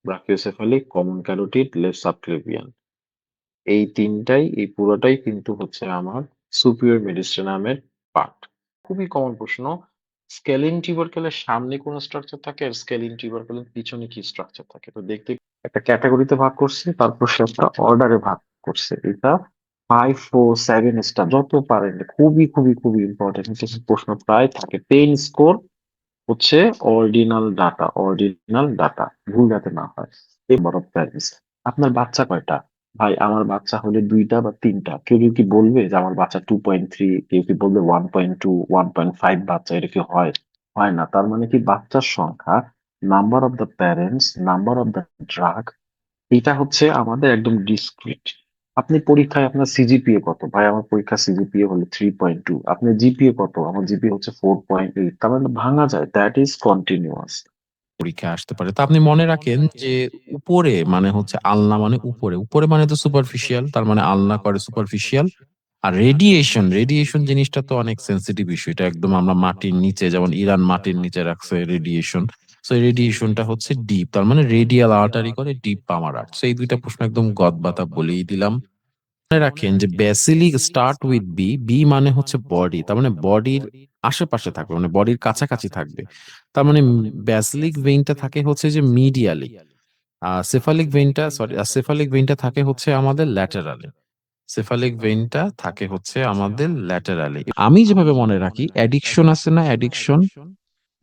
Brachiocephalic, common carotid, left subclavian. এই পুরোটাই কিন্তু হচ্ছে আমার সুপিরিয়র মেডিস্টেনামের পার্ট। খুবই কমন প্রশ্ন, স্কেলিন টিউবারকেলের সামনে কোন স্ট্রাকচার থাকে আর স্কেলিন টিউবারকেলের পিছনে কি স্ট্রাকচার থাকে। তো দেখতে একটা ক্যাটাগরিতে ভাগ করছে, তারপর সে একটা অর্ডারে ভাগ করছে। এটা 5, 4, 7 স্টার যত পারেন, খুবই খুবই খুবই ইম্পর্টেন্ট প্রশ্ন প্রায় থাকে। 10 স্কোর হচ্ছে অর্ডিনাল ডাটা, ভুল যাতে না হয়। নাম্বার অফ প্যারেন্টস, আপনার বাচ্চা কয়টা? ভাই আমার বাচ্চা হলে 2টা বা 3টা। কেউ কি বলবে যে আমার বাচ্চা 2.3, কেউ কি বলবে 1.2, 1.5 বাচ্চা, এটা কি হয়? হয় না। তার মানে কি বাচ্চার সংখ্যা, number of the parents, number of the drug, এটা হচ্ছে আমাদের একদম ডিসক্রিট। আপনি পরীক্ষায় আপনার সিজিপিএ কত? ভাই আমার পরীক্ষা সিজিপিএ হলো 3.2। আপনার জিপিএ কত? আমার জিপিএ হচ্ছে 4.8। তার মানে ভাঙা যায়, দ্যাট ইজ কন্টিনিউয়াস। পরীক্ষায় আসতে পারে। তো আপনি মনে রাখেন যে উপরে মানে হচ্ছে আলনা মানে উপরে, উপরে মানে তো সুপারফিশিয়াল, তার মানে আলনা করে সুপারফিশিয়াল। আর রেডিয়েশন জিনিসটা তো অনেক সেন্সিটিভ ইস্যু। এটা একদম আমরা মাটির নিচে, যেমন ইরান মাটির নিচে রাখছে রেডিয়েশন। সো এই রেডিয়েশনটা হচ্ছে ডিপ, তার মানে রেডিয়াল আর্টারি করে ডিপ পামার আর্ট। সো এই দুইটা প্রশ্ন একদম গদবাতা বলেই দিলাম। মনে রাখেন যে বেসিলিক স্টার্ট উইথ বি, বি মানে হচ্ছে বডি, তার মানে বডির আশেপাশে থাকবে, মানে বডির কাছাকাছি থাকবে। তার মানে ব্যাসিলিক ভেইনটা থাকে হচ্ছে যে মিডিয়ালি, সেফালিক ভেইনটা থাকে হচ্ছে আমাদের ল্যাটেরালি। সেফালিক ভেইনটা থাকে হচ্ছে আমাদের ল্যাটেরালি। আমি যেভাবে মনে রাখি, অ্যাডিকশন আছে না, অ্যাডিকশন,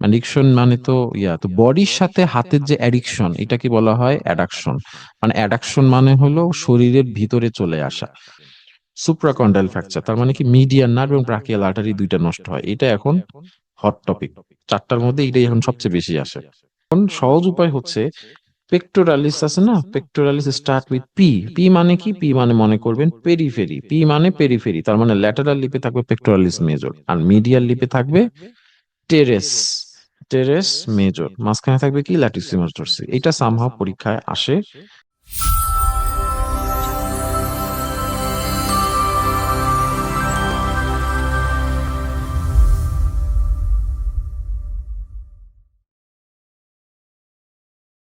অ্যাডিকশন মানে তো তো বডির সাথে হাতের যে অ্যাডিকশন, এটা কি বলা হয় অ্যাডাকশন। মানে অ্যাডাকশন মানে হলো শরীরের ভিতরে চলে আসা। সুপ্রাকন্ডাইল ফ্র্যাকচার, তার মানে কি মিডিয়ান নার্ভ এবং ব্রাকিয়াল আর্টারি দুইটা নষ্ট হয়। এটা এখন হট টপিক, চারটার মধ্যে এটাই এখন সবচেয়ে বেশি আসে। এখন সহজ উপায় হচ্ছে পেক্টোরালিস আছে না, pectoralis start with P. P মানে কি? পি মানে মনে করবেন পেরিফেরি। পি মানে পেরিফেরি, তার মানে ল্যাটেরাল লিপে থাকবে পেক্টোরালিস মেজর, আর মিডিয়াল লিপে থাকবে টেরেস, টেরেস মেজর। মাঝখানে থাকবে কি? Latissimus Dorsey. এটা সামহাও পরীক্ষায় আসে।